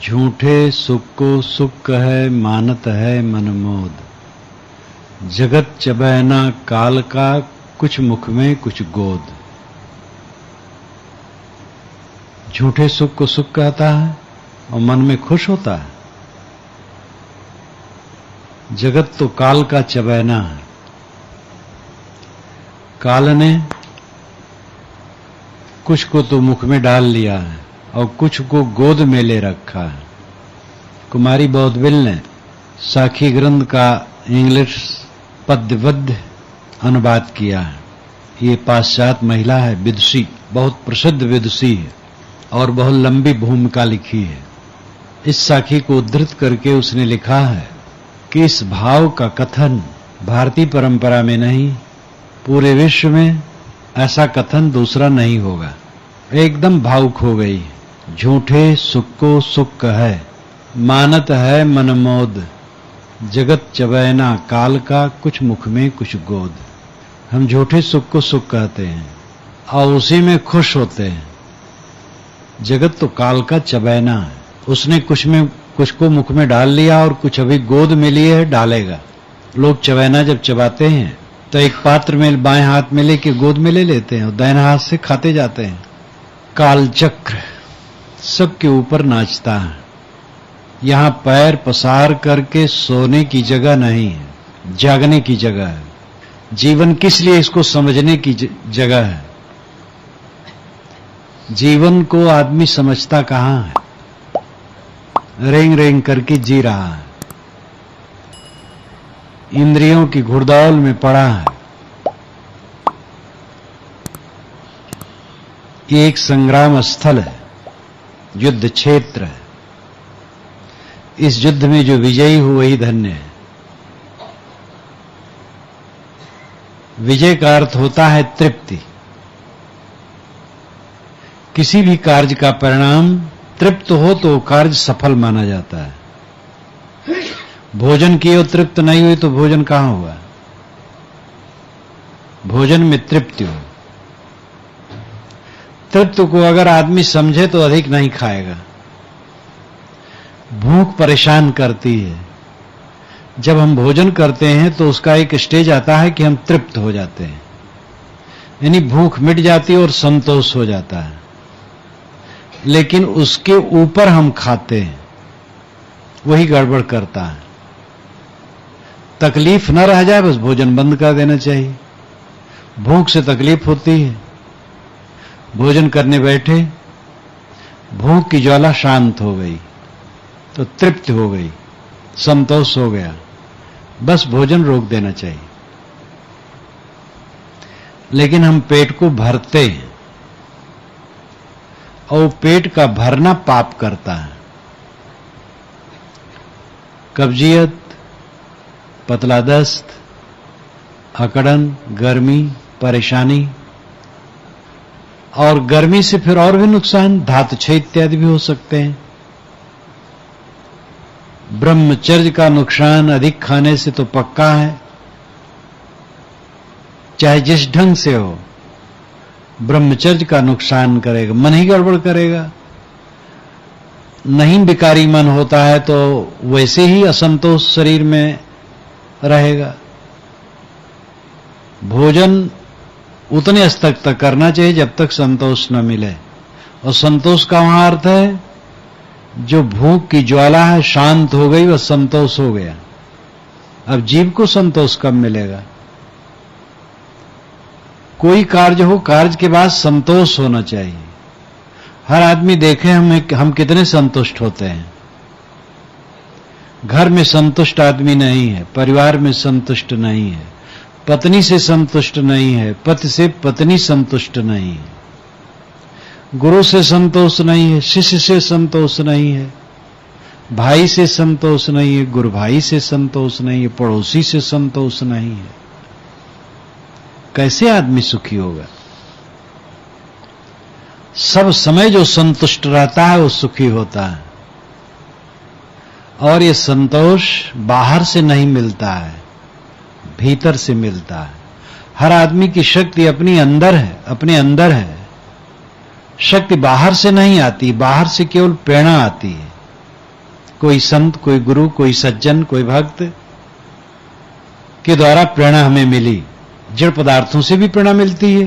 झूठे सुख को सुख कहे मानत है मनमोद। जगत चबै ना काल का कुछ मुख में कुछ गोद। झूठे सुख को सुख कहता है और मन में खुश होता है। जगत तो काल का चबैना है। काल ने कुछ को तो मुख में डाल लिया है और कुछ को गोद में ले रखा है। कुमारी बौद्धविल ने साखी ग्रंथ का इंग्लिश पद्यबद्ध अनुवाद किया है। ये पाश्चात्य महिला है, विदुषी, बहुत प्रसिद्ध विदुषी है और बहुत लंबी भूमिका लिखी है। इस साखी को उद्धृत करके उसने लिखा है कि इस भाव का कथन भारतीय परंपरा में नहीं, पूरे विश्व में ऐसा कथन दूसरा नहीं होगा। एकदम भावुक हो गई। झूठे सुख को सुख कहे मानत है मनमोद। जगत चबैना काल का कुछ मुख में कुछ गोद। हम झूठे सुख को सुख कहते हैं और उसी में खुश होते हैं। जगत तो काल का चबैना है। उसने कुछ को मुख में डाल लिया और कुछ अभी गोद में लिए है, डालेगा। लोग चबैना जब चबाते हैं तो एक पात्र में बाएं हाथ में लेके गोद में ले लेते हैं और दाहिने हाथ से खाते जाते हैं। काल चक्र सबके ऊपर नाचता है। यहां पैर पसार करके सोने की जगह नहीं है, जागने की जगह है। जीवन किस लिए, इसको समझने की जगह है। जीवन को आदमी समझता कहां है, रेंग रेंग करके जी रहा है। इंद्रियों की घुड़दौड़ में पड़ा है। ये एक संग्राम स्थल है, युद्ध क्षेत्र है। इस युद्ध में जो विजयी हो वही धन्य है। विजय का अर्थ होता है तृप्ति। किसी भी कार्य का परिणाम तृप्त हो तो कार्य सफल माना जाता है। भोजन किए और तृप्त नहीं हुई तो भोजन कहां हुआ। भोजन में तृप्ति हो। तृप्त को अगर आदमी समझे तो अधिक नहीं खाएगा। भूख परेशान करती है। जब हम भोजन करते हैं तो उसका एक स्टेज आता है कि हम तृप्त हो जाते हैं, यानी भूख मिट जाती है और संतोष हो जाता है। लेकिन उसके ऊपर हम खाते हैं, वही गड़बड़ करता है। तकलीफ न रह जाए बस भोजन बंद कर देना चाहिए। भूख से तकलीफ होती है। भोजन करने बैठे, भूख की ज्वाला शांत हो गई तो तृप्त हो गई, संतोष हो गया, बस भोजन रोक देना चाहिए। लेकिन हम पेट को भरते हैं और पेट का भरना पाप करता है। कब्जियत, पतला दस्त, अकड़न, गर्मी, परेशानी, और गर्मी से फिर और भी नुकसान, धातुक्षय इत्यादि भी हो सकते हैं। ब्रह्मचर्य का नुकसान अधिक खाने से तो पक्का है। चाहे जिस ढंग से हो, ब्रह्मचर्य का नुकसान करेगा, मन ही गड़बड़ करेगा। नहीं विकारी मन होता है तो वैसे ही असंतोष शरीर में रहेगा। भोजन उतने स्तर तक करना चाहिए जब तक संतोष न मिले। और संतोष का वहां अर्थ है जो भूख की ज्वाला है शांत हो गई, वह संतोष हो गया। अब जीव को संतोष कब मिलेगा। कोई कार्य हो, कार्य के बाद संतोष होना चाहिए। हर आदमी देखे हम कितने संतुष्ट होते हैं। घर में संतुष्ट आदमी नहीं है, परिवार में संतुष्ट नहीं है, पत्नी से संतुष्ट नहीं है, पति से पत्नी संतुष्ट नहीं है, गुरु से संतोष नहीं है, शिष्य से संतोष नहीं है, भाई से संतोष नहीं है, गुरु भाई से संतोष नहीं है, पड़ोसी से संतोष नहीं है। कैसे आदमी सुखी होगा। सब समय जो संतुष्ट रहता है वो सुखी होता है। और ये संतोष बाहर से नहीं मिलता है, भीतर से मिलता है। हर आदमी की शक्ति अपने अंदर है। शक्ति बाहर से नहीं आती, बाहर से केवल प्रेरणा आती है। कोई संत, कोई गुरु, कोई सज्जन, कोई भक्त के द्वारा प्रेरणा हमें मिली। जड़ पदार्थों से भी प्रेरणा मिलती है,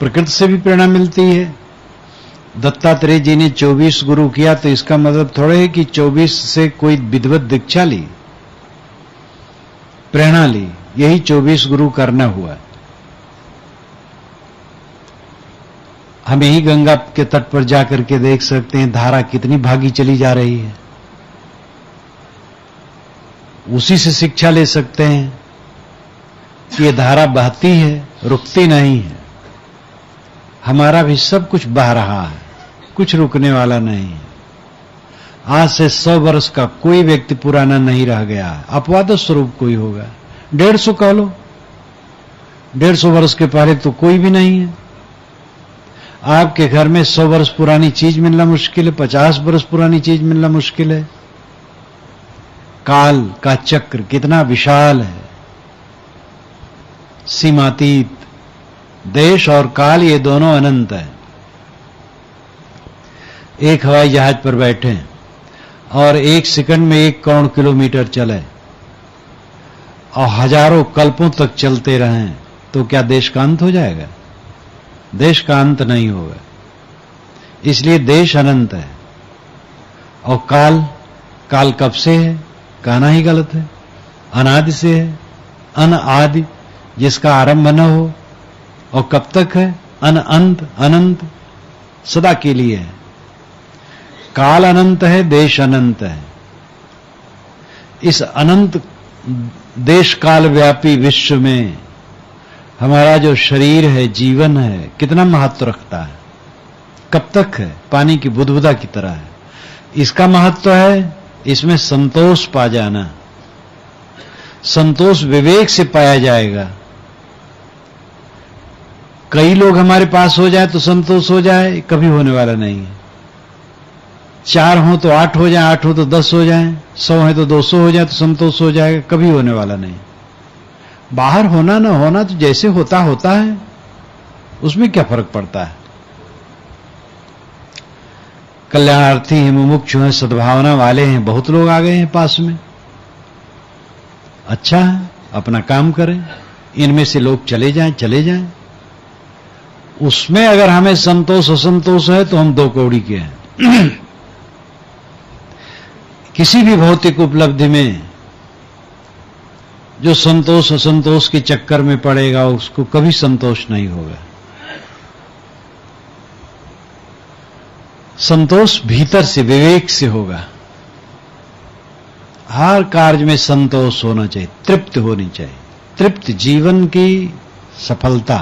प्रकृति से भी प्रेरणा मिलती है। दत्तात्रेय जी ने 24 गुरु किया तो इसका मतलब थोड़ा है कि 24 से कोई विधिवत दीक्षा ली, प्रेरणा ली, यही 24 गुरु करना हुआ। हम यही गंगा के तट पर जाकर के देख सकते हैं धारा कितनी भागी चली जा रही है। उसी से शिक्षा ले सकते हैं कि ये धारा बहती है, रुकती नहीं है। हमारा भी सब कुछ बह रहा है, कुछ रुकने वाला नहीं है। आज से 100 वर्ष का कोई व्यक्ति पुराना नहीं रह गया। अपवाद स्वरूप कोई होगा, 150 कह लो, 150 वर्ष के पहले तो कोई भी नहीं है। आपके घर में 100 वर्ष पुरानी चीज मिलना मुश्किल है, 50 वर्ष पुरानी चीज मिलना मुश्किल है। काल का चक्र कितना विशाल है, सीमातीत। देश और काल ये दोनों अनंत है। एक हवाई जहाज पर बैठे और 1 सेकंड में 1 करोड़ किलोमीटर चले और हजारों कल्पों तक चलते रहें तो क्या देश का अंत हो जाएगा? देश का अंत नहीं होगा। इसलिए देश अनंत है और काल, काल कब से है कहना ही गलत है। अनादि से है, अनआदि, जिसका आरंभ न हो। और कब तक है? अनंत, अनंत, सदा के लिए है। काल अनंत है, देश अनंत है। इस अनंत देश काल व्यापी विश्व में हमारा जो शरीर है, जीवन है, कितना महत्व रखता है। कब तक है? पानी की बुदबुदा की तरह है। इसका महत्व है इसमें संतोष पा जाना। संतोष विवेक से पाया जाएगा। कई लोग हमारे पास हो जाए तो संतोष हो जाए, कभी होने वाला नहीं है। 4 हो तो 8 हो जाए, 8 हो तो 10 हो जाए, 100 है तो 200 हो जाए तो संतोष हो जाएगा, कभी होने वाला नहीं। बाहर होना न होना तो जैसे होता होता है, उसमें क्या फर्क पड़ता है। कल्याणार्थी हैं, मुमुक्षु हैं, सद्भावना वाले हैं, बहुत लोग आ गए हैं पास में। अच्छा है, अपना काम करें। इनमें से लोग चले जाएं, चले जाएं। उसमें अगर हमें संतोष असंतोष है तो हम 2 कौड़ी के हैं। किसी भी भौतिक उपलब्धि में जो संतोष असंतोष के चक्कर में पड़ेगा उसको कभी संतोष नहीं होगा। संतोष भीतर से, विवेक से होगा। हर कार्य में संतोष होना चाहिए, तृप्ति होनी चाहिए। तृप्त जीवन की सफलता,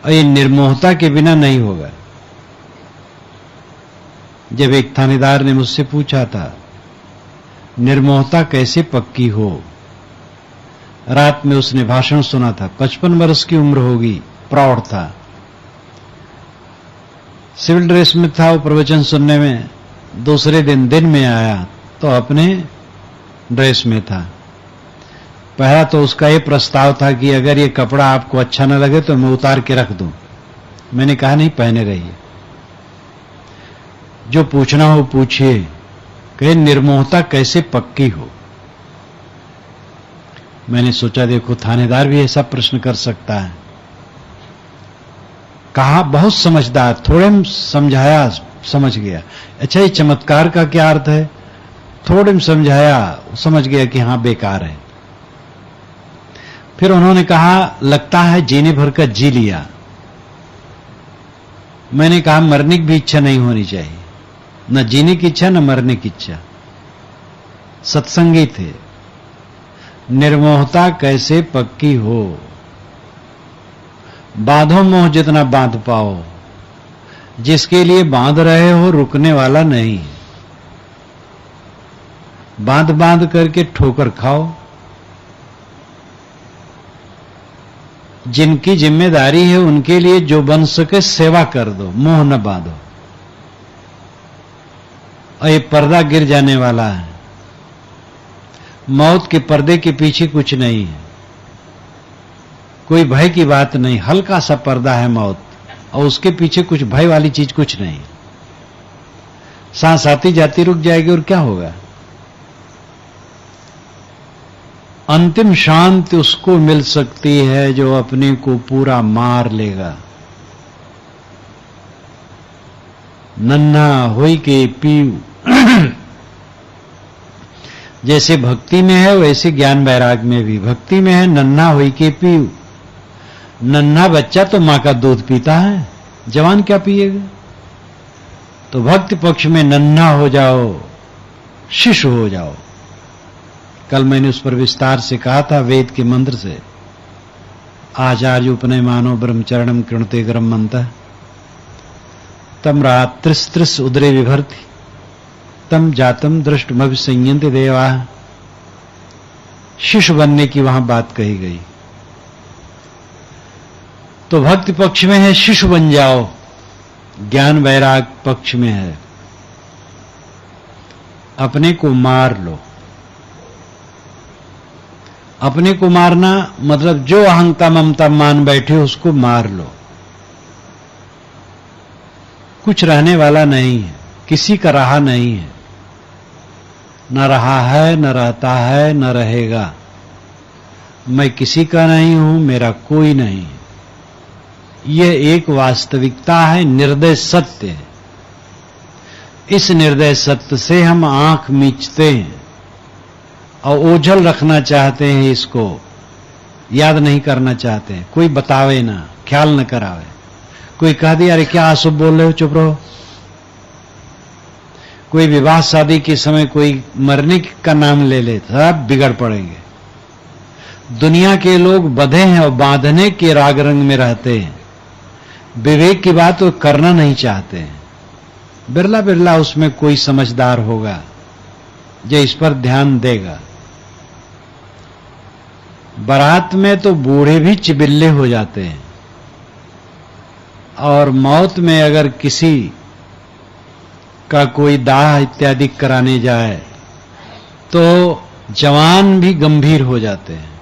और ये निर्मोहता के बिना नहीं होगा। जब एक थानेदार ने मुझसे पूछा था निर्मोहता कैसे पक्की हो, रात में उसने भाषण सुना था। 55 वर्ष की उम्र होगी, प्रौढ़ था, सिविल ड्रेस में था। वो प्रवचन सुनने में दूसरे दिन में आया तो अपने ड्रेस में था। पहला तो उसका ये प्रस्ताव था कि अगर ये कपड़ा आपको अच्छा न लगे तो मैं उतार के रख दूं। मैंने कहा नहीं, पहने रहिए, जो पूछना हो पूछिए। कहे निर्मोहता कैसे पक्की हो। मैंने सोचा देखो थानेदार भी ऐसा प्रश्न कर सकता है। कहा बहुत समझदार, थोड़े में समझाया, समझ गया। अच्छा ये चमत्कार का क्या अर्थ है? थोड़े में समझाया, समझ गया कि हां बेकार है। फिर उन्होंने कहा लगता है जीने भर का जी लिया। मैंने कहा मरने की भी इच्छा नहीं होनी चाहिए, न जीने की इच्छा न मरने की इच्छा। सत्संगी थे। निर्मोहता कैसे पक्की हो। बांधो मोह जितना बांध पाओ। जिसके लिए बांध रहे हो रुकने वाला नहीं। बांध बांध करके ठोकर खाओ। जिनकी जिम्मेदारी है उनके लिए जो बन सके सेवा कर दो, मोह न बांधो। और ये पर्दा गिर जाने वाला है। मौत के पर्दे के पीछे कुछ नहीं है, कोई भय की बात नहीं। हल्का सा पर्दा है मौत, और उसके पीछे कुछ भय वाली चीज कुछ नहीं। सांस आती जाती रुक जाएगी और क्या होगा? अंतिम शांति उसको मिल सकती है जो अपने को पूरा मार लेगा। नन्हा होई के पीऊ जैसे भक्ति में है वैसे ज्ञान वैराग में भी। भक्ति में है नन्हा होई के पीऊ। नन्हा बच्चा तो मां का दूध पीता है, जवान क्या पिएगा? तो भक्ति पक्ष में नन्हा हो जाओ, शिशु हो जाओ। कल मैंने उस पर विस्तार से कहा था वेद के मंत्र से। आचार्य उपनय मानो ब्रह्मचरणम कृणते गरम मंतः तम रात्रिस्त्रिस उदरे विभर्ति तम जातम दृष्टमभिसंयन्ति देवा। शिशु बनने की वहां बात कही गई। तो भक्ति पक्ष में है शिशु बन जाओ, ज्ञान वैराग पक्ष में है अपने को मार लो। अपने को मारना मतलब जो अहंता ममता मान बैठे उसको मार लो। कुछ रहने वाला नहीं है, किसी का रहा नहीं है, न रहा है, न रहता है, न रहेगा। मैं किसी का नहीं हूं, मेरा कोई नहीं है। यह एक वास्तविकता है, निर्दय सत्य है। इस निर्दय सत्य से हम आंख मीचते हैं और ओझल रखना चाहते हैं, इसको याद नहीं करना चाहते हैं। कोई बतावे ना, ख्याल न करावे। कोई कह दिया अरे क्या अशुभ बोल रहे हो, चुप रहो। कोई विवाह शादी के समय कोई मरने का नाम ले ले, सब बिगड़ पड़ेंगे। दुनिया के लोग बंधे हैं और बांधने के राग रंग में रहते हैं। विवेक की बात वो करना नहीं चाहते हैं। बिरला बिरला उसमें कोई समझदार होगा जो इस पर ध्यान देगा। बारात में तो बूढ़े भी चिबिल्ले हो जाते हैं, और मौत में अगर किसी का कोई दाह इत्यादि कराने जाए तो जवान भी गंभीर हो जाते हैं।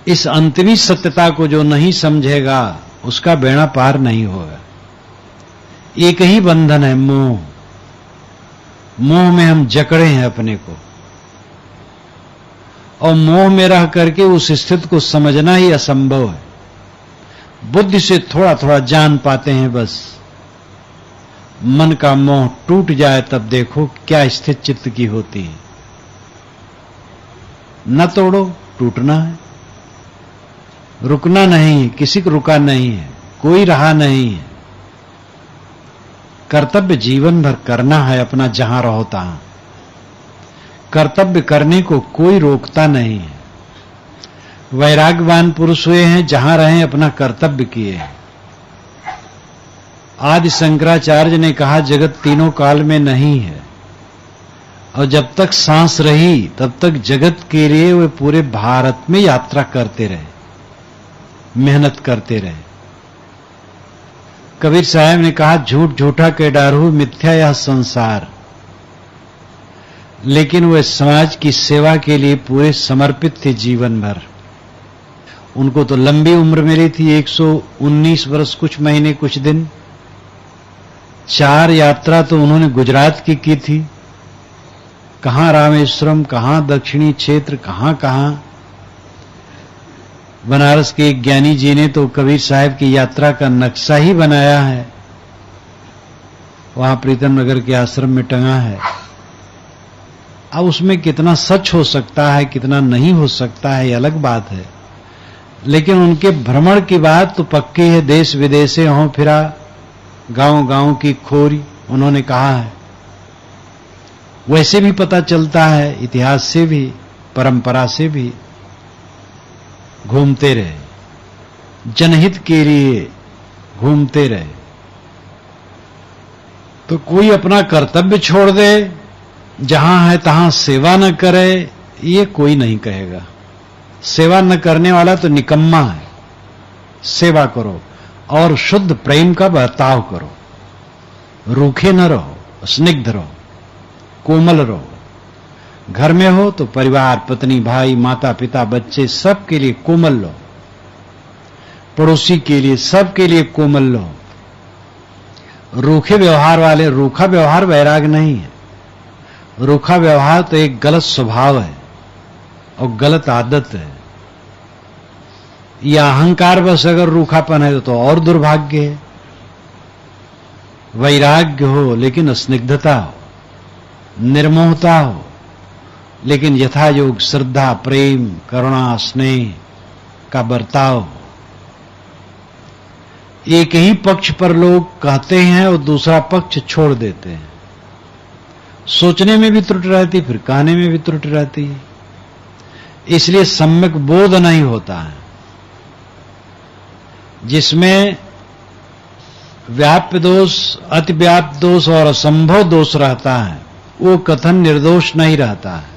इस अंतमी सत्यता को जो नहीं समझेगा उसका बेड़ा पार नहीं होगा। एक ही बंधन है, मोह। मोह में हम जकड़े हैं अपने को, और मोह में रह करके उस स्थिति को समझना ही असंभव है। बुद्धि से थोड़ा थोड़ा जान पाते हैं बस। मन का मोह टूट जाए तब देखो क्या स्थिति चित्त की होती है। न तोड़ो, टूटना है, रुकना नहीं है। किसी को रुका नहीं है, कोई रहा नहीं है। कर्तव्य जीवन भर करना है अपना, जहां रहो तहां। कर्तव्य करने को कोई रोकता नहीं है। वैराग्यवान पुरुष हुए हैं, जहां रहे अपना कर्तव्य किए हैं। आदि शंकराचार्य ने कहा जगत तीनों काल में नहीं है, और जब तक सांस रही तब तक जगत के लिए वे पूरे भारत में यात्रा करते रहे, मेहनत करते रहे। कबीर साहब ने कहा झूठ झूठा के डारू मिथ्या यह संसार। लेकिन वे समाज की सेवा के लिए पूरे समर्पित थे जीवन भर। उनको तो लंबी उम्र मिली थी, 119 वर्ष कुछ महीने कुछ दिन। 4 यात्रा तो उन्होंने गुजरात की थी। कहां रामेश्वरम, कहां दक्षिणी क्षेत्र, कहां कहां। बनारस के एक ज्ञानी जी ने तो कबीर साहब की यात्रा का नक्शा ही बनाया है, वहां प्रीतम नगर के आश्रम में टंगा है। अब उसमें कितना सच हो सकता है, कितना नहीं हो सकता है, ये अलग बात है। लेकिन उनके भ्रमण की बात तो पक्की है। देश विदेश से हों फिरा, गांव गांव की खोरी उन्होंने कहा है। वैसे भी पता चलता है, इतिहास से भी, परंपरा से भी। घूमते रहे, जनहित के लिए घूमते रहे। तो कोई अपना कर्तव्य छोड़ दे, जहां है तहां सेवा न करे, ये कोई नहीं कहेगा। सेवा न करने वाला तो निकम्मा है। सेवा करो और शुद्ध प्रेम का बर्ताव करो। रूखे न रहो, स्निग्ध रहो, कोमल रहो। घर में हो तो परिवार, पत्नी, भाई, माता पिता, बच्चे, सबके लिए कोमल लो। पड़ोसी के लिए, सबके लिए कोमल लो। रूखे व्यवहार वाले, रूखा व्यवहार वैराग नहीं है। रूखा व्यवहार तो एक गलत स्वभाव है और गलत आदत है। या अहंकार बस अगर रूखापन है तो और दुर्भाग्य है। वैराग्य हो लेकिन स्निग्धता हो, निर्मोहता हो लेकिन यथायोग श्रद्धा, प्रेम, करुणा, स्नेह का बर्ताव। एक ही पक्ष पर लोग कहते हैं और दूसरा पक्ष छोड़ देते हैं। सोचने में भी त्रुटि रहती, फिर कहने में भी त्रुटि रहती है। इसलिए सम्यक बोध नहीं होता है। जिसमें व्याप्य दोष, अति व्याप्त दोष और असंभव दोष रहता है वो कथन निर्दोष नहीं रहता है।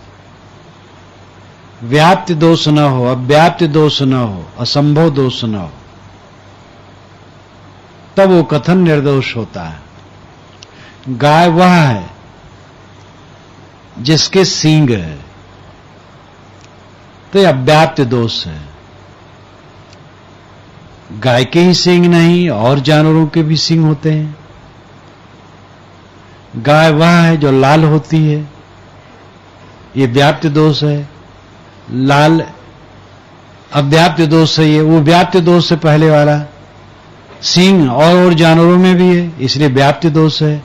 व्याप्ति दोष न हो, अव्याप्ति दोष न हो, असंभव दोष न हो, तब वो कथन निर्दोष होता है। गाय वह है जिसके सींग है, तो ये अव्याप्त दोष है। गाय के ही सींग नहीं, और जानवरों के भी सींग होते हैं। गाय वह है जो लाल होती है, ये व्याप्त दोष है। लाल अव्याप्त दोष है, ये वो व्याप्त दोष से पहले वाला। सींग और जानवरों में भी है, इसलिए व्याप्त दोष है।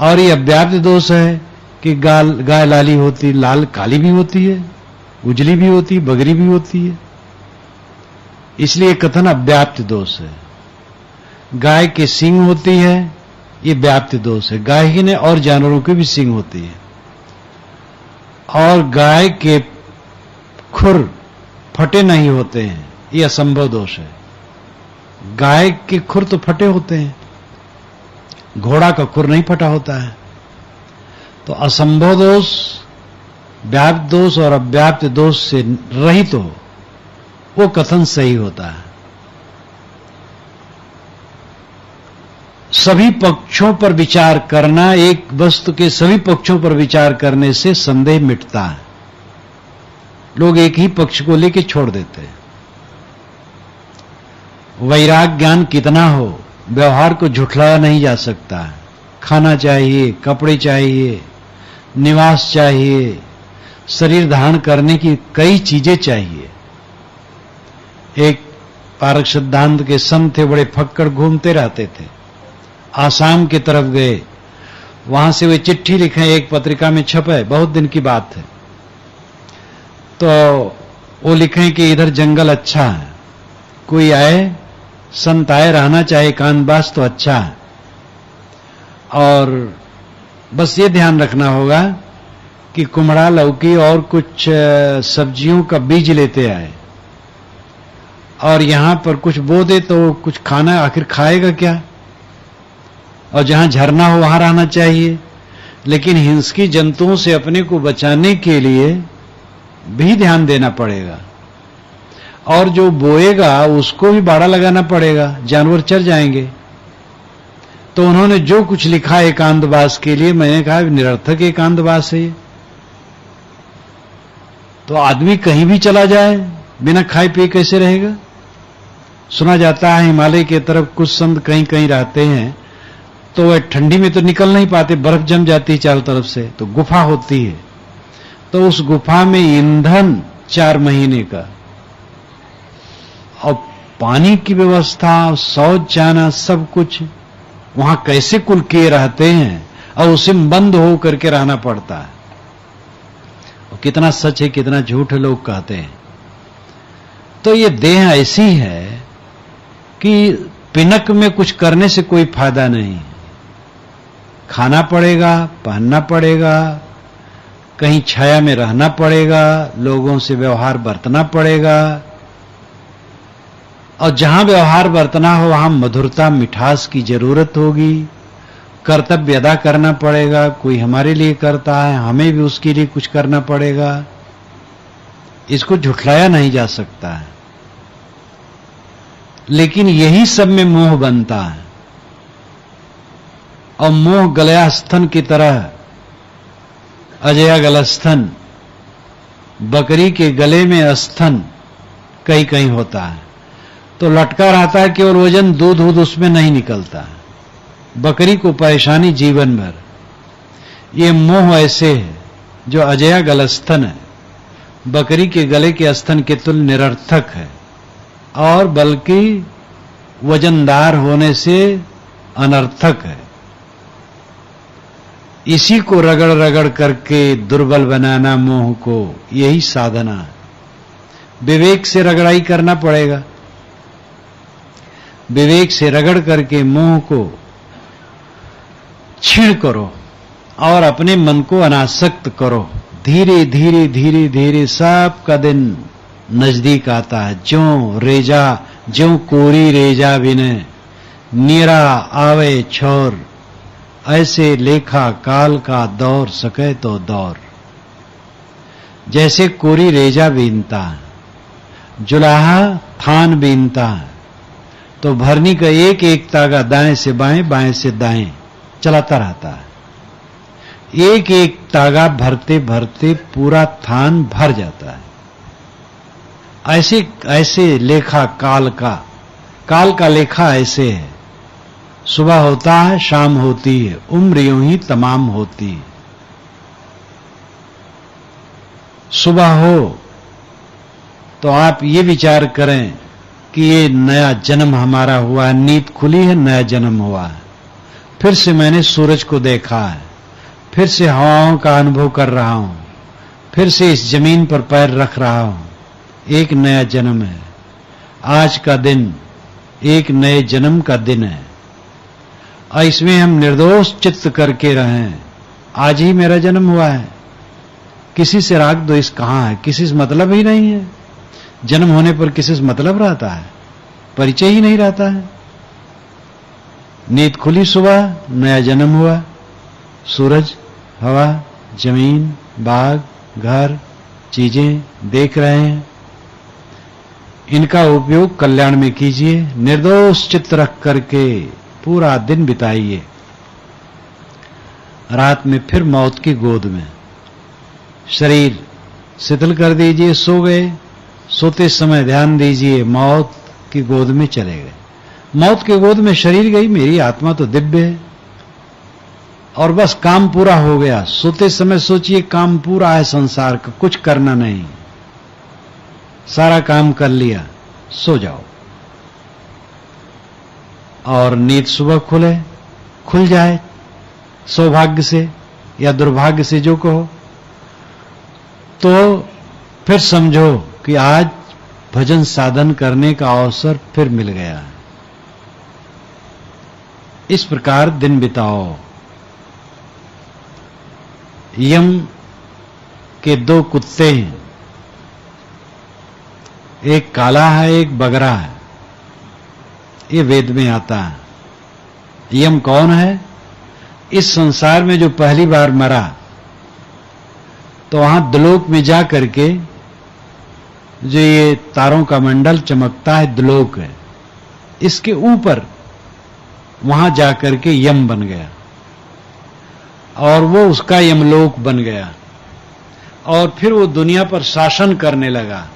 और ये अव्याप्त दोष है कि गाय लाली होती, लाल काली भी होती है, उजली भी होती है, बगरी भी होती है, इसलिए कथन अव्याप्त दोष है। गाय के सींग होती है, ये व्याप्त दोष है। गाय ही ने और जानवरों की भी सींग होती है। और गाय के खुर फटे नहीं होते हैं, ये असंभव दोष है। गाय के खुर तो फटे होते हैं, घोड़ा का खुर नहीं फटा होता है। तो असंभव दोष, व्याप्त दोष और अव्याप्त दोष से रहित हो, वो कथन सही होता है। सभी पक्षों पर विचार करना, एक वस्तु के सभी पक्षों पर विचार करने से संदेह मिटता है। लोग एक ही पक्ष को लेकर छोड़ देते हैं। वैराग ज्ञान कितना हो, व्यवहार को झुठलाया नहीं जा सकता है। खाना चाहिए, कपड़े चाहिए, निवास चाहिए, शरीर धारण करने की कई चीजें चाहिए। एक पारक सिद्धांत के संत थे, बड़े फक्कड़ घूमते रहते थे। आसाम की तरफ गए, वहां से वे चिट्ठी लिखे, एक पत्रिका में छपे, बहुत दिन की बात है। तो वो लिखे कि इधर जंगल अच्छा है, कोई आए, संत आए, रहना चाहे एकांतवास तो अच्छा है, और बस ये ध्यान रखना होगा कि कुमड़ा, लौकी और कुछ सब्जियों का बीज लेते आए, और यहां पर कुछ बो दे तो कुछ खाना, आखिर खाएगा क्या। और जहां झरना हो वहां रहना चाहिए, लेकिन हिंसकी जंतुओं से अपने को बचाने के लिए भी ध्यान देना पड़ेगा। और जो बोएगा उसको भी बाड़ा लगाना पड़ेगा, जानवर चर जाएंगे। तो उन्होंने जो कुछ लिखा एकांतवास के लिए, मैंने कहा निरर्थक एकांतवास है। तो आदमी कहीं भी चला जाए, बिना खाए पिए कैसे रहेगा। सुना जाता है हिमालय की तरफ कुछ संत कहीं कहीं रहते हैं, तो वह ठंडी में तो निकल नहीं पाते, बर्फ जम जाती है चारों तरफ से, तो गुफा होती है। तो उस गुफा में ईंधन 4 महीने का, और पानी की व्यवस्था, शौच जाना, सब कुछ वहां कैसे कुल किए रहते हैं, और उसे बंद हो करके रहना पड़ता है। और कितना सच है कितना झूठ है लोग कहते हैं। तो ये देह ऐसी है कि पिनक में कुछ करने से कोई फायदा नहीं। खाना पड़ेगा, पहनना पड़ेगा, कहीं छाया में रहना पड़ेगा, लोगों से व्यवहार बरतना पड़ेगा, और जहां व्यवहार बरतना हो वहां मधुरता, मिठास की जरूरत होगी। कर्तव्य अदा करना पड़ेगा, कोई हमारे लिए करता है, हमें भी उसके लिए कुछ करना पड़ेगा। इसको झुठलाया नहीं जा सकता है। लेकिन यही सब में मोह बनता है, और मोह गलया स्तन की तरह, अजया गलस्थन, बकरी के गले में स्तन कहीं कहीं होता है, तो लटका रहता है, केवल वजन, दूध उसमें नहीं निकलता है। बकरी को परेशानी जीवन भर। ये मोह ऐसे है जो अजया गलस्तन है, बकरी के गले के स्तन के तुल्य निरर्थक है और बल्कि वजनदार होने से अनर्थक है। इसी को रगड़ रगड़ करके दुर्बल बनाना मोह को, यही साधना है। विवेक से रगड़ाई करना पड़ेगा, विवेक से रगड़ करके मोह को छीण करो और अपने मन को अनासक्त करो। धीरे धीरे धीरे धीरे सबका दिन नजदीक आता है। ज्यों कोरी रेजा बिने नीरा आवे छोर, ऐसे लेखा काल का दौर सके तो दौर। जैसे कोरी रेजा बीनता है, जुलाहा थान बीनता है, तो भरनी का एक एक तागा दाएं से बाएं, बाएं से दाएं चलाता रहता है। एक एक तागा भरते भरते पूरा थान भर जाता है। ऐसे ऐसे लेखा काल का लेखा ऐसे है। सुबह होता है, शाम होती है, उम्र यूं ही तमाम होती है। सुबह हो तो आप ये विचार करें कि ये नया जन्म हमारा हुआ है, नींद खुली है, नया जन्म हुआ है। फिर से मैंने सूरज को देखा है, फिर से हवाओं का अनुभव कर रहा हूं, फिर से इस जमीन पर पैर रख रहा हूं। एक नया जन्म है। आज का दिन एक नए जन्म का दिन है और इसमें हम निर्दोष चित्त करके रहें। आज ही मेरा जन्म हुआ है, किसी से राग द्वेष कहां है, किसी से मतलब ही नहीं है। जन्म होने पर किसी से मतलब रहता है, परिचय ही नहीं रहता है। नींद खुली सुबह, नया जन्म हुआ। सूरज, हवा, जमीन, बाग, घर, चीजें देख रहे हैं, इनका उपयोग कल्याण में कीजिए। निर्दोष चित्त रख करके पूरा दिन बिताइए। रात में फिर मौत की गोद में शरीर शिथिल कर दीजिए। सो गए, सोते समय ध्यान दीजिए मौत की गोद में चले गए। मौत की गोद में शरीर गई, मेरी आत्मा तो दिव्य है और बस काम पूरा हो गया। सोते समय सोचिए काम पूरा है संसार का, कुछ करना नहीं, सारा काम कर लिया, सो जाओ। और नींद सुबह खुल जाए, सौभाग्य से या दुर्भाग्य से जो कहो, तो फिर समझो कि आज भजन साधन करने का अवसर फिर मिल गया। इस प्रकार दिन बिताओ। यम के दो कुत्ते हैं, एक काला है, एक बगरा है। ये वेद में आता है। यम कौन है? इस संसार में जो पहली बार मरा तो वहां द्लोक में जा करके जो ये तारों का मंडल चमकता है, द्लोक है, इसके ऊपर वहां जाकर के यम बन गया और वो उसका यमलोक बन गया और फिर वो दुनिया पर शासन करने लगा।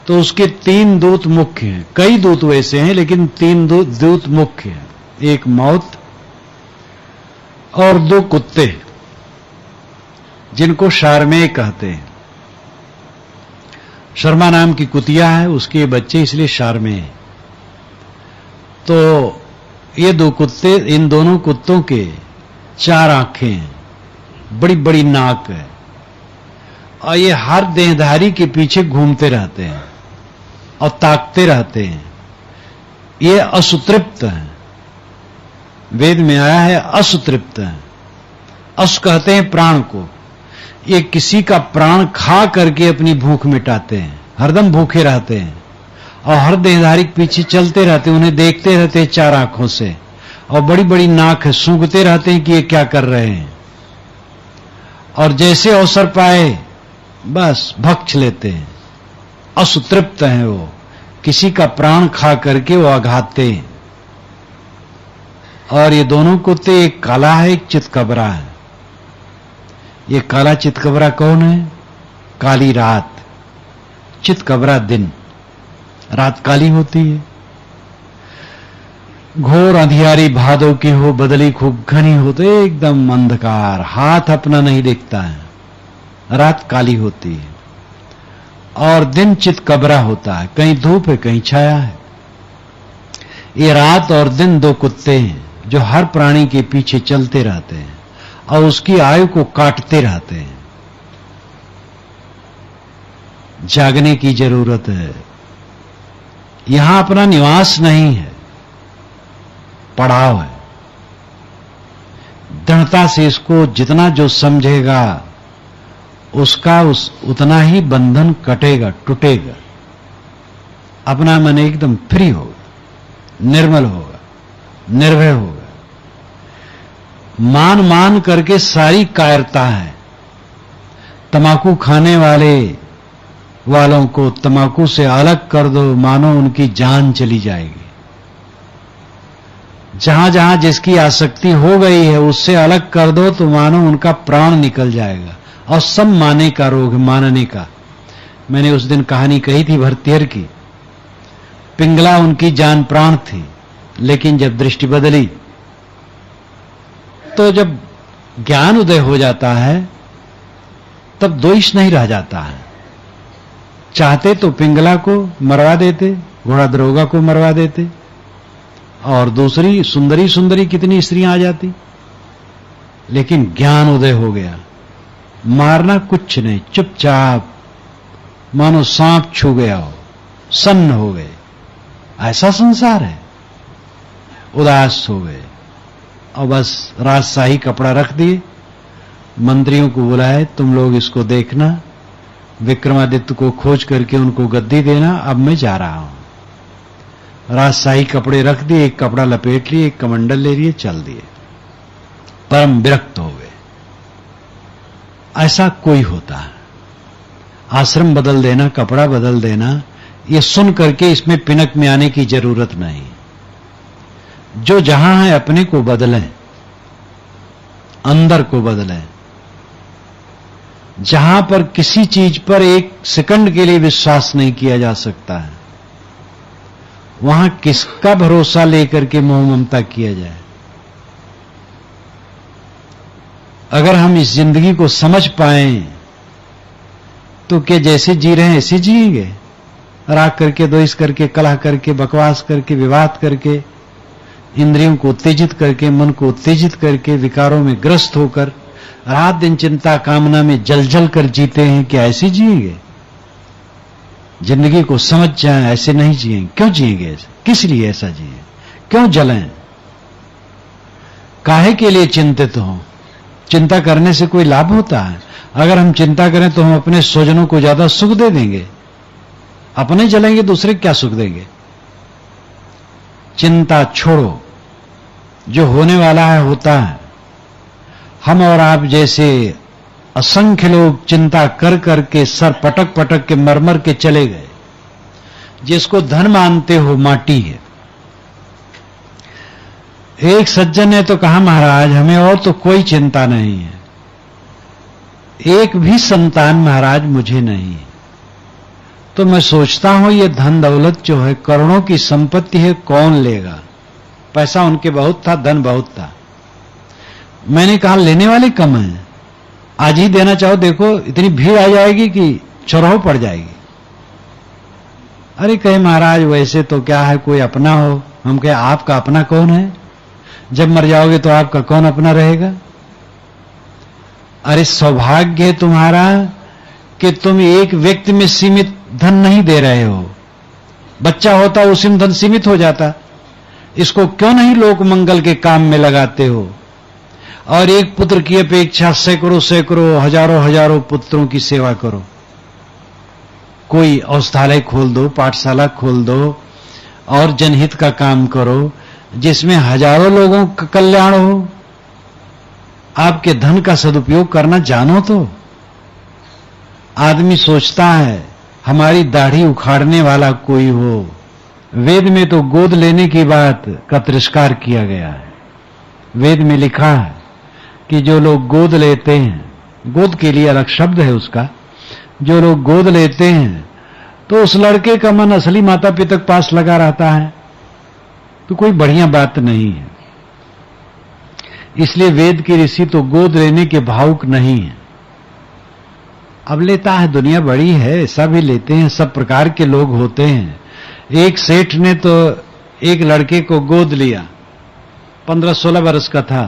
तो उसके 3 दूत मुख्य हैं, कई दूत वैसे हैं लेकिन 3 दूत मुख्य हैं। एक मौत और 2 कुत्ते जिनको शारमेय कहते हैं। शर्मा नाम की कुतिया है, उसके बच्चे इसलिए शारमेय। तो ये 2 कुत्ते, इन दोनों कुत्तों के 4 आंखें हैं, बड़ी बड़ी नाक है और ये हर देहधारी के पीछे घूमते रहते हैं और ताकते रहते हैं। ये असुतृप्त हैं, वेद में आया है असुतृप्त हैं। अस कहते हैं प्राण को। ये किसी का प्राण खा करके अपनी भूख मिटाते हैं, हरदम भूखे रहते हैं और हर देहधारी के पीछे चलते रहते हैं, उन्हें देखते रहते हैं 4 आंखों से और बड़ी बड़ी नाक है, सूंघते रहते हैं कि ये क्या कर रहे हैं और जैसे अवसर पाए बस भक्ष लेते हैं। असुतृप्त हैं वो, किसी का प्राण खा करके वो आघाते हैं। और ये दोनों कुत्ते, एक काला है, एक चितकबरा है। ये काला चितकबरा कौन है? काली रात, चितकबरा दिन। रात काली होती है। घोर अंधियारी भादों की हो, बदली खूब घनी हो तो एकदम अंधकार, हाथ अपना नहीं दिखता है, रात काली होती है और दिन चितकबरा होता है, कहीं धूप है कहीं छाया है। ये रात और दिन दो कुत्ते हैं जो हर प्राणी के पीछे चलते रहते हैं और उसकी आयु को काटते रहते हैं। जागने की जरूरत है। यहां अपना निवास नहीं है, पड़ाव है। दृढ़ता से इसको जितना जो समझेगा उसका उतना ही बंधन कटेगा, टूटेगा। अपना मन एकदम फ्री होगा, निर्मल होगा, निर्भय होगा। मान मान करके सारी कायरता है। तमाकू खाने वालों को तमाकू से अलग कर दो, मानो उनकी जान चली जाएगी। जहां जहां जिसकी आसक्ति हो गई है उससे अलग कर दो तो मानो उनका प्राण निकल जाएगा। और सब माने का रोग, मानने का। मैंने उस दिन कहानी कही थी भरतेर की। पिंगला उनकी जान प्राण थी, लेकिन जब दृष्टि बदली तो जब ज्ञान उदय हो जाता है तब द्वेष नहीं रह जाता है। चाहते तो पिंगला को मरवा देते, घोड़ा दरोगा को मरवा देते और दूसरी सुंदरी सुंदरी कितनी स्त्रियां आ जाती, लेकिन ज्ञान उदय हो गया। मारना कुछ नहीं, चुपचाप मानो सांप छू गया हो, सन्न हो गए। ऐसा संसार है। उदास हो गए और बस राजशाही कपड़ा रख दिए, मंत्रियों को बुलाए, तुम लोग इसको देखना, विक्रमादित्य को खोज करके उनको गद्दी देना, अब मैं जा रहा हूं। राजशाही कपड़े रख दिए, एक कपड़ा लपेट लिए, एक कमंडल ले लिए, चल दिए। परम विरक्त हो गए। ऐसा कोई होता है। आश्रम बदल देना, कपड़ा बदल देना, ये सुन करके इसमें पिनक में आने की जरूरत नहीं। जो जहां है अपने को बदलें, अंदर को बदलें। जहां पर किसी चीज पर एक सेकंड के लिए विश्वास नहीं किया जा सकता है, वहां किसका भरोसा लेकर के मोह ममता किया जाए। अगर हम इस जिंदगी को समझ पाएं तो क्या जैसे जी रहे हैं ऐसे जिएंगे? राग करके, द्वेष करके, कलह करके, बकवास करके, विवाद करके, इंद्रियों को उत्तेजित करके, मन को उत्तेजित करके, विकारों में ग्रस्त होकर रात दिन चिंता कामना में जल जल कर जीते हैं? क्या ऐसे जिएंगे? जिंदगी को समझ जाएं, ऐसे नहीं जिएंगे। क्यों जिएंगे ऐसे? किस लिए ऐसा जिए? क्यों जलें? काहे के लिए चिंतित हो? चिंता करने से कोई लाभ होता है? अगर हम चिंता करें तो हम अपने स्वजनों को ज्यादा सुख दे देंगे। अपने जलेंगे, दूसरे क्या सुख देंगे? चिंता छोड़ो। जो होने वाला है होता है। हम और आप जैसे असंख्य लोग चिंता कर करके सर पटक पटक के मर मर के चले गए। जिसको धन मानते हो माटी है। एक सज्जन ने तो कहा, महाराज हमें और तो कोई चिंता नहीं है, एक भी संतान महाराज मुझे नहीं है। तो मैं सोचता हूं ये धन दौलत जो है, करोड़ों की संपत्ति है, कौन लेगा? पैसा उनके बहुत था, धन बहुत था। मैंने कहा लेने वाले कम हैं, आज ही देना चाहो, देखो इतनी भीड़ आ जाएगी कि चौराहो पड़ जाएगी। अरे कहे महाराज वैसे तो क्या है, कोई अपना हो। हम कहे आपका अपना कौन है? जब मर जाओगे तो आपका कौन अपना रहेगा? अरे सौभाग्य है तुम्हारा कि तुम एक व्यक्ति में सीमित धन नहीं दे रहे हो। बच्चा होता उसी में धन सीमित हो जाता। इसको क्यों नहीं लोक मंगल के काम में लगाते हो? और एक पुत्र की अपेक्षा सैकड़ों सैकड़ों हजारों हजारों पुत्रों की सेवा करो। कोई औषधालय खोल दो, पाठशाला खोल दो और जनहित का काम करो जिसमें हजारों लोगों का कल्याण हो। आपके धन का सदुपयोग करना जानो तो। आदमी सोचता है हमारी दाढ़ी उखाड़ने वाला कोई हो। वेद में तो गोद लेने की बात का तिरस्कार किया गया है। वेद में लिखा है कि जो लोग गोद लेते हैं, गोद के लिए अलग शब्द है उसका, जो लोग गोद लेते हैं तो उस लड़के का मन असली माता पिता के पास लगा रहता है। तो कोई बढ़िया बात नहीं है। इसलिए वेद के ऋषि तो गोद लेने के भावुक नहीं है। अब लेता है, दुनिया बड़ी है, सब ही लेते हैं, सब प्रकार के लोग होते हैं। एक सेठ ने तो एक लड़के को गोद लिया, 15-16 वर्ष का था,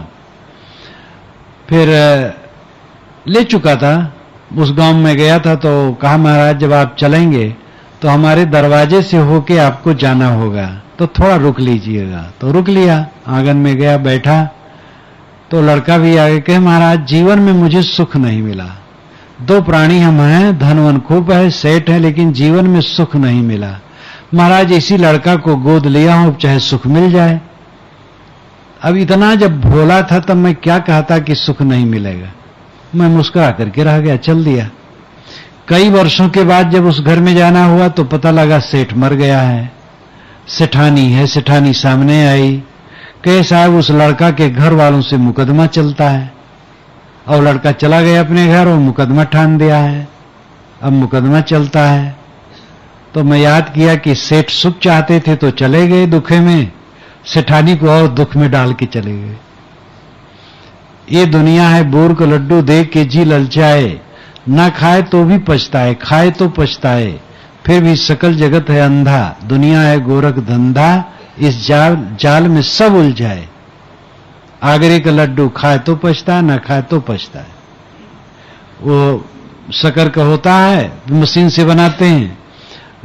फिर ले चुका था, उस गांव में गया था तो कहा महाराज जब आप चलेंगे तो हमारे दरवाजे से होके आपको जाना होगा, तो थोड़ा रुक लीजिएगा। तो रुक लिया, आंगन में गया, बैठा, तो लड़का भी आगे कहे महाराज जीवन में मुझे सुख नहीं मिला, 2 प्राणी हम हैं, धनवन खूब है, सेठ है, लेकिन जीवन में सुख नहीं मिला। महाराज इसी लड़का को गोद लिया हूं, चाहे सुख मिल जाए। अब इतना जब भोला था तब मैं क्या कहता कि सुख नहीं मिलेगा, मैं मुस्कुरा करके रह गया, चल दिया। कई वर्षों के बाद जब उस घर में जाना हुआ तो पता लगा सेठ मर गया है, सेठानी है। सेठानी सामने आई, कहे साहब उस लड़का के घर वालों से मुकदमा चलता है, और लड़का चला गया अपने घर और मुकदमा ठान दिया है, अब मुकदमा चलता है। तो मैं याद किया कि सेठ सुख चाहते थे तो चले गए दुखे में, सेठानी को और दुख में डाल के चले गए। ये दुनिया है बोर को लड्डू देख के जी ललचाए, ना खाए तो भी पछताए, खाए तो पछताए, फिर भी सकल जगत है अंधा, दुनिया है गोरख धंधा, इस जाल में सब उलझाए। आगरे का लड्डू खाए तो पछताए, ना खाए तो पछताए। वो शक्कर का होता है, मशीन से बनाते हैं,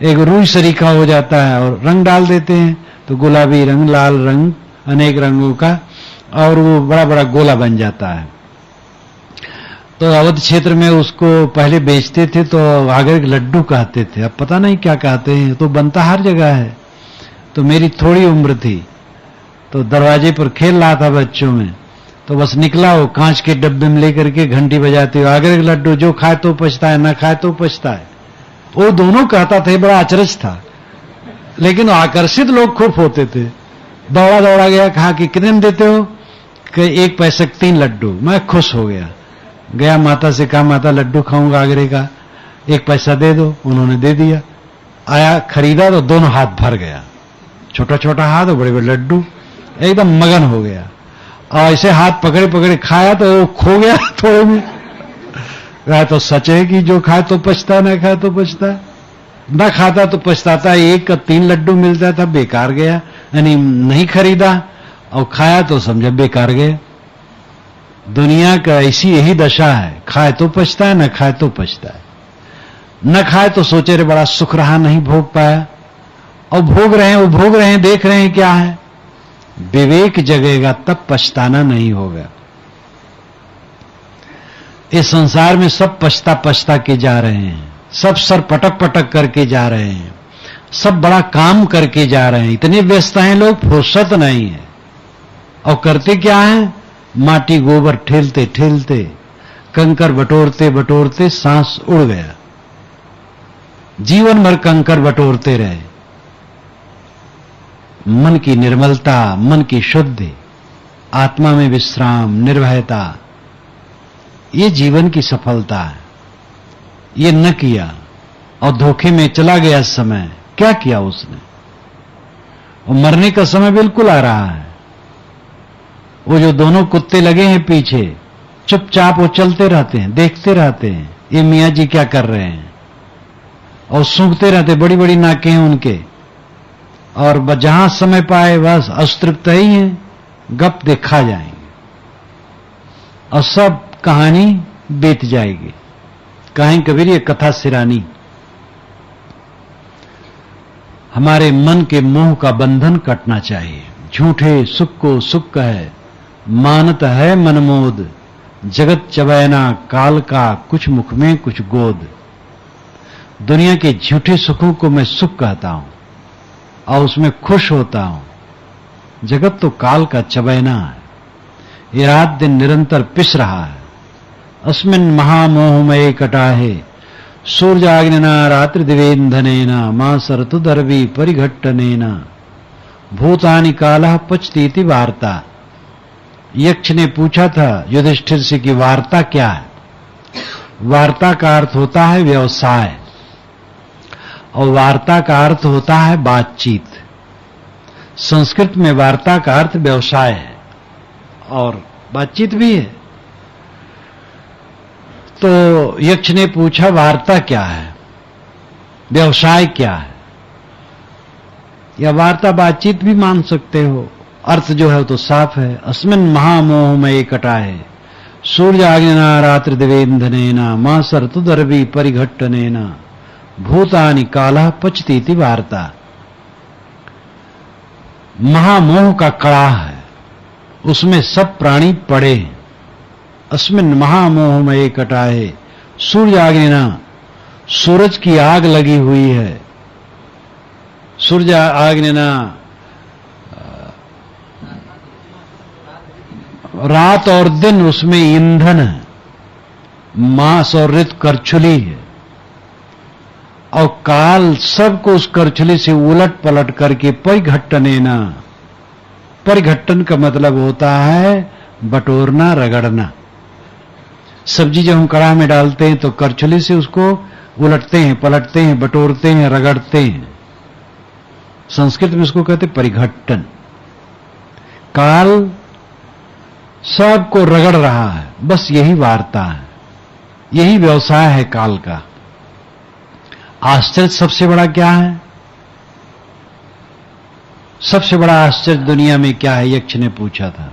एक रूई सरीखा हो जाता है और रंग डाल देते हैं, तो गुलाबी रंग, लाल रंग, अनेक रंगों का, और वो बड़ा बड़ा गोला बन जाता है। तो अवध क्षेत्र में उसको पहले बेचते थे तो आगरे के लड्डू कहते थे, अब पता नहीं क्या कहते हैं, तो बनता हर जगह है। तो मेरी थोड़ी उम्र थी, तो दरवाजे पर खेल रहा था बच्चों में, तो बस निकला, वो कांच के डब्बे में लेकर के घंटी बजाते हुए, आगरे के लड्डू जो खाए तो पछताए, ना खाए तो पछताए। वो दोनों कहता थे, बड़ा अचरज था, लेकिन आकर्षित लोग खूब होते थे। दौड़ा दौड़ा गया, कहा कि कितने में देते हो, कि 1 पैसे 3 लड्डू। मैं खुश हो गया, गया माता से कहा माता लड्डू खाऊंगा आगरे का, 1 पैसा दे दो। उन्होंने दे दिया, आया खरीदा तो दोनों हाथ भर गया, छोटा छोटा हाथ और बड़े बड़े लड्डू, एकदम मगन हो गया। और ऐसे हाथ पकड़े पकड़े खाया तो वो खो गया थोड़े में। कहा तो सच है कि जो खाए तो पछता, ना खाए तो पछता, ना खाता तो पछताता। 1 का 3 लड्डू मिलता था, बेकार गया, यानी नहीं खरीदा, और खाया तो समझा बेकार गया। दुनिया का ऐसी यही दशा है, खाए तो पछता है, न खाए तो पछता है। न खाए तो सोचे रे बड़ा सुख रहा, नहीं भोग पाया, और भोग रहे हैं, वो भोग रहे हैं, देख रहे हैं क्या है। विवेक जगेगा तब पछताना नहीं होगा। इस संसार में सब पछता पछता के जा रहे हैं, सब सर पटक पटक करके जा रहे हैं, सब बड़ा काम करके जा रहे हैं, इतने व्यस्त हैं लोग, फुर्सत नहीं है। और करते क्या है, माटी गोबर ठेलते ठेलते, कंकर बटोरते बटोरते सांस उड़ गया, जीवन भर कंकर बटोरते रहे। मन की निर्मलता, मन की शुद्धि, आत्मा में विश्राम, निर्भयता, ये जीवन की सफलता है। ये न किया और धोखे में चला गया समय, क्या किया उसने। और मरने का समय बिल्कुल आ रहा है। वो जो दोनों कुत्ते लगे हैं पीछे, चुपचाप वो चलते रहते हैं, देखते रहते हैं ये मियाँ जी क्या कर रहे हैं, और सूंघते रहते, बड़ी बड़ी नाकें हैं उनके, और जहां समय पाए बस अस्तृप्त ही हैं, गप देखा जाएंगे और सब कहानी बीत जाएगी। कहें कबीर ये कथा सिरानी। हमारे मन के मोह का बंधन कटना चाहिए। झूठे सुख को सुख कहे, मानत है मनमोद, जगत चबैना काल का, कुछ मुख में कुछ गोद। दुनिया के झूठे सुखों को मैं सुख कहता हूं और उसमें खुश होता हूं। जगत तो काल का चबैना है, ये रात दिन निरंतर पिस रहा है। अस्मिन् महामोहमये कटाहे, सूर्याग्निना रात्रि दिवेंधनेना, मां सरतु दर्वी परिघट्टनेना, भूतानि कालः पचतीति वार्ता। यक्ष ने पूछा था युधिष्ठिर से कि वार्ता क्या है। वार्ता का अर्थ होता है व्यवसाय, और वार्ता का अर्थ होता है बातचीत। संस्कृत में वार्ता का अर्थ व्यवसाय है और बातचीत भी है। तो यक्ष ने पूछा वार्ता क्या है, व्यवसाय क्या है? या वार्ता बातचीत भी मान सकते हो, अर्थ जो है वो तो साफ है। अस्मिन् महामोह में कटाए सूर्याग्निना रात्रि दिवेंधनेना मां सर्तुदर्वी परिघट्टनेना भूतानि कालः पचतीति वार्ता। महामोह का कड़ाह है, उसमें सब प्राणी पड़े हैं। अस्मिन् महामोह में कटाए सूर्याग्निना, सूरज की आग लगी हुई है। सूर्य आग्निना, रात और दिन उसमें ईंधन है, मांस और ऋत करछुली है और काल सबको उस करछुली से उलट पलट करके परिघट्टनेना। परिघट्टन का मतलब होता है बटोरना, रगड़ना। सब्जी जब हम कढ़ाई में डालते हैं तो करछुली से उसको उलटते हैं, पलटते हैं, बटोरते हैं, रगड़ते हैं। संस्कृत में उसको कहते परिघट्टन। काल सबको रगड़ रहा है, बस यही वार्ता है, यही व्यवसाय है काल का। आश्चर्य सबसे बड़ा क्या है? सबसे बड़ा आश्चर्य दुनिया में क्या है, यक्ष ने पूछा था।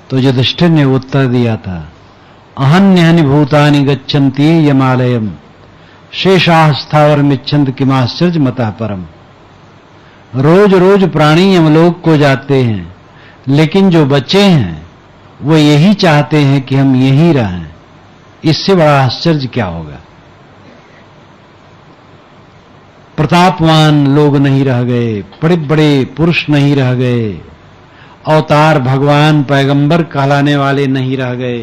तो युधिष्ठिर ने उत्तर दिया था, अहन्यहनि भूतानि गच्छन्ति यमालयम शेषाः स्थावरमिच्छन्ति किमाश्चर्य मतः परम। रोज रोज प्राणी यमलोक को जाते हैं, लेकिन जो बचे हैं वो यही चाहते हैं कि हम यहीं रहें। इससे बड़ा आश्चर्य क्या होगा? प्रतापवान लोग नहीं रह गए, बड़े बड़े पुरुष नहीं रह गए, अवतार भगवान पैगंबर कहलाने वाले नहीं रह गए,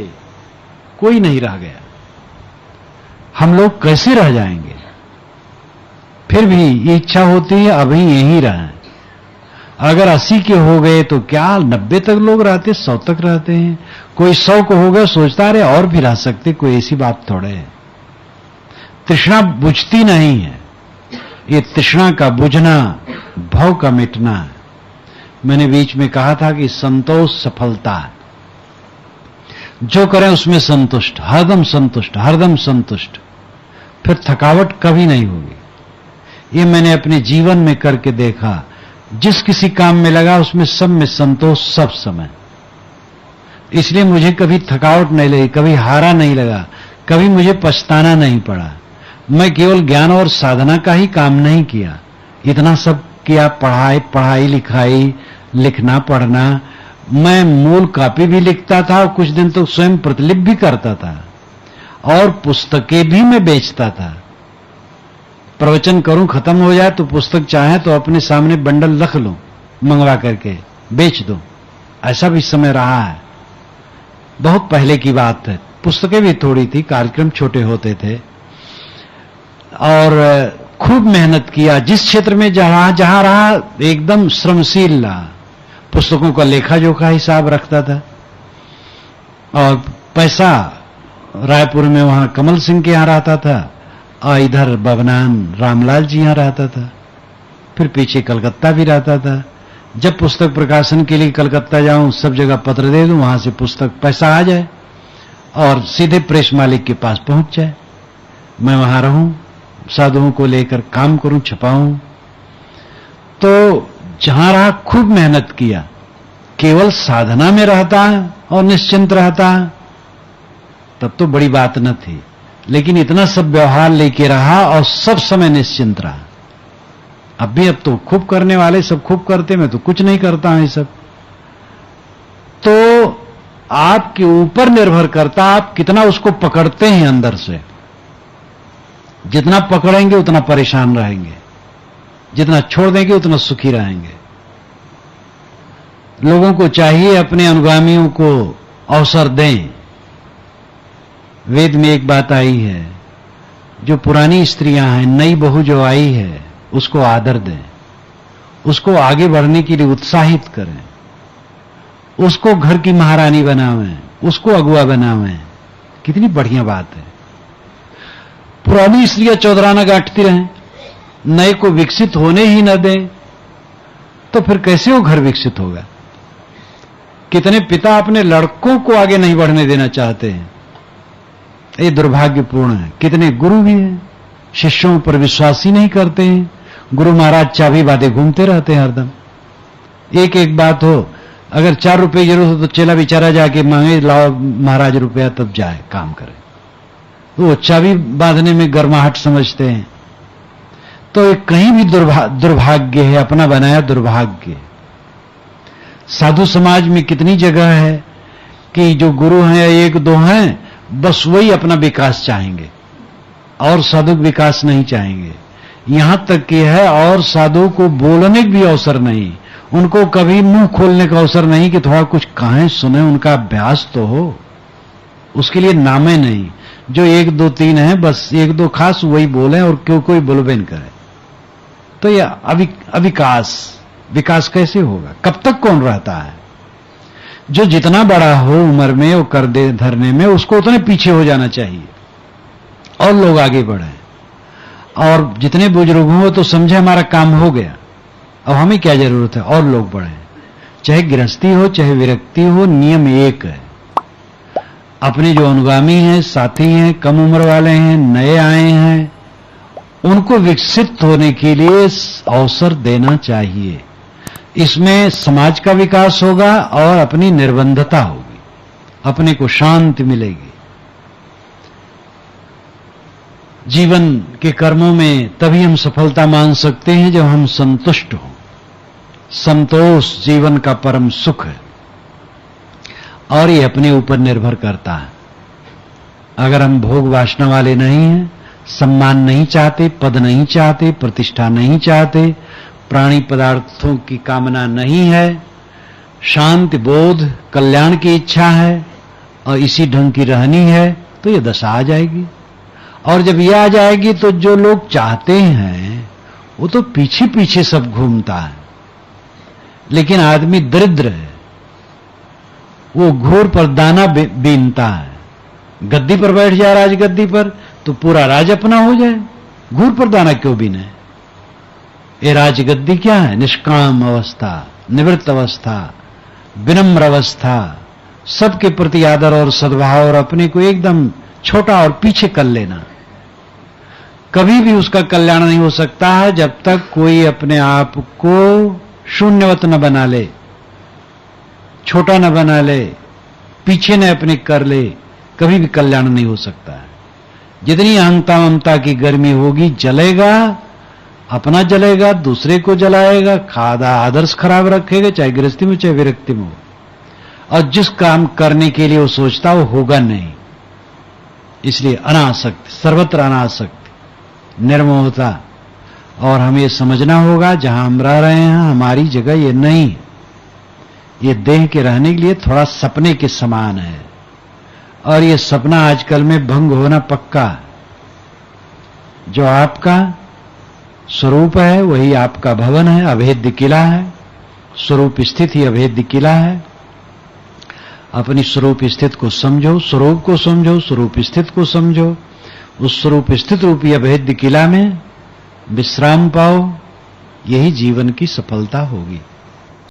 कोई नहीं रह गया। हम लोग कैसे रह जाएंगे? फिर भी ये इच्छा होती है अभी यहीं रहें। अगर 80 के हो गए तो क्या 90 तक लोग रहते, 100 तक रहते हैं। कोई 100 को हो गया सोचता रहे और भी रह सकते, कोई ऐसी बात थोड़े है। तृष्णा बुझती नहीं है, ये तृष्णा का बुझना भव का मिटना है। मैंने बीच में कहा था कि संतोष सफलता है। जो करें उसमें संतुष्ट, हरदम संतुष्ट, हरदम संतुष्ट, फिर थकावट कभी नहीं होगी। ये मैंने अपने जीवन में करके देखा। जिस किसी काम में लगा उसमें सब में संतोष सब समय। इसलिए मुझे कभी थकावट नहीं लगी, कभी हारा नहीं लगा, कभी मुझे पछताना नहीं पड़ा। मैं केवल ज्ञान और साधना का ही काम नहीं किया, इतना सब किया। पढ़ाई लिखाई, लिखना पढ़ना, मैं मूल कॉपी भी लिखता था और कुछ दिन तो स्वयं प्रतिलिपि भी करता था और पुस्तकें भी मैं बेचता था। प्रवचन करूं, खत्म हो जाए तो पुस्तक चाहे तो अपने सामने बंडल रख लो, मंगवा करके बेच दो। ऐसा भी समय रहा है, बहुत पहले की बात है। पुस्तकें भी थोड़ी थी, कार्यक्रम छोटे होते थे और खूब मेहनत किया। जिस क्षेत्र में जहां रहा एकदम श्रमशील रहा। पुस्तकों का लेखा जोखा हिसाब रखता था और पैसा रायपुर में वहां कमल सिंह के यहां रहता था और इधर बबनान रामलाल जी यहां रहता था। फिर पीछे कलकत्ता भी रहता था। जब पुस्तक प्रकाशन के लिए कलकत्ता जाऊं, सब जगह पत्र दे दूं, वहां से पुस्तक पैसा आ जाए और सीधे प्रेस मालिक के पास पहुंच जाए। मैं वहां रहूं, साधुओं को लेकर काम करूं, छपाऊं। तो जहां रहा खूब मेहनत किया, केवल साधना में रहता और निश्चिंत रहता तब तो बड़ी बात न थी, लेकिन इतना सब व्यवहार लेके रहा और सब समय निश्चिंत रहा। अब तो खूब करने वाले सब खूब करते, मैं तो कुछ नहीं करता हूं ये सब। तो आपके ऊपर निर्भर करता आप कितना उसको पकड़ते हैं अंदर से। जितना पकड़ेंगे उतना परेशान रहेंगे, जितना छोड़ देंगे उतना सुखी रहेंगे। लोगों को चाहिए अपने अनुगामियों को अवसर दें। वेद में एक बात आई है, जो पुरानी स्त्रियां हैं, नई बहू जो आई है उसको आदर दें, उसको आगे बढ़ने के लिए उत्साहित करें, उसको घर की महारानी बनावें, उसको अगुआ बनावें। कितनी बढ़िया बात है। पुरानी स्त्रियां चौधराना गांठती रहें, नए को विकसित होने ही न दें, तो फिर कैसे वो घर विकसित होगा? कितने पिता अपने लड़कों को आगे नहीं बढ़ने देना चाहते हैं, ये दुर्भाग्यपूर्ण है। कितने गुरु भी हैं, शिष्यों पर विश्वास ही नहीं करते हैं। गुरु महाराज चाबी बातें घूमते रहते हैं हरदम। एक एक बात हो, अगर 4 रुपए जरूरत हो तो चेला बेचारा जाके मांगे, लाओ महाराज रुपया, तब जाए काम करे। वो चाबी बांधने में गर्माहट समझते हैं। तो ये कहीं भी दुर्भाग्य है, अपना बनाया दुर्भाग्य। साधु समाज में कितनी जगह है कि जो गुरु हैं, 1-2 हैं, बस वही अपना विकास चाहेंगे और साधु विकास नहीं चाहेंगे। यहां तक कि है, और साधु को बोलने का भी अवसर नहीं, उनको कभी मुंह खोलने का अवसर नहीं कि थोड़ा कुछ कहें, सुने, उनका अभ्यास तो हो। उसके लिए नामे नहीं। जो 1-2-3 है, बस 1-2 खास वही बोले और क्यों कोई बोलबे न करे। तो यह विकास कैसे होगा? कब तक कौन रहता है? जो जितना बड़ा हो उम्र में, वो कर दे धरने में, उसको उतने पीछे हो जाना चाहिए और लोग आगे बढ़े। और जितने बुजुर्ग हो तो समझे हमारा काम हो गया, अब हमें क्या जरूरत है, और लोग बढ़े। चाहे गृहस्थी हो, चाहे विरक्ति हो, नियम एक है। अपने जो अनुगामी हैं, साथी हैं, कम उम्र वाले हैं, नए आए हैं, उनको विकसित होने के लिए अवसर देना चाहिए। इसमें समाज का विकास होगा और अपनी निर्बंधता होगी, अपने को शांति मिलेगी। जीवन के कर्मों में तभी हम सफलता मान सकते हैं जब हम संतुष्ट हों। संतोष जीवन का परम सुख है और ये अपने ऊपर निर्भर करता है। अगर हम भोग वासना वाले नहीं हैं, सम्मान नहीं चाहते, पद नहीं चाहते, प्रतिष्ठा नहीं चाहते, प्राणी पदार्थों की कामना नहीं है, शांति बोध कल्याण की इच्छा है और इसी ढंग की रहनी है, तो ये दशा आ जाएगी। और जब ये आ जाएगी तो जो लोग चाहते हैं वो तो पीछे पीछे सब घूमता है। लेकिन आदमी दरिद्र है, वो घूर पर दाना बीनता है। गद्दी पर बैठ जाए, राजगद्दी पर, तो पूरा राज अपना हो जाए। घूर पर दाना क्यों बीने? ये राजगद्दी क्या है? निष्काम अवस्था, निवृत्त अवस्था, विनम्र अवस्था, सबके प्रति आदर और सद्भाव और अपने को एकदम छोटा और पीछे कर लेना। कभी भी उसका कल्याण नहीं हो सकता है जब तक कोई अपने आप को शून्यवत न बना ले, छोटा न बना ले, पीछे न अपने कर ले, कभी भी कल्याण नहीं हो सकता है। जितनी अहंता ममता की गर्मी होगी, जलेगा, अपना जलेगा, दूसरे को जलाएगा, खादा आदर्श खराब रखेगा, चाहे गृहस्थी में चाहे विरक्ति में हो। और जिस काम करने के लिए वो सोचता वो होगा नहीं। इसलिए अनासक्ति, सर्वत्र अनासक्ति, निर्मोहता। और हमें ये समझना होगा जहां हम रह रहे हैं हमारी जगह ये नहीं। ये देह के रहने के लिए थोड़ा सपने के समान है और ये सपना आजकल में भंग होना पक्का है। जो आपका स्वरूप है वही आपका भवन है, अभेद्य किला है। स्वरूप स्थित ही अभेद्य किला है। अपनी स्वरूप स्थित को समझो, स्वरूप को समझो, स्वरूप स्थित को समझो। उस स्वरूप स्थित रूपी अभेद्य किला में विश्राम पाओ, यही जीवन की सफलता होगी।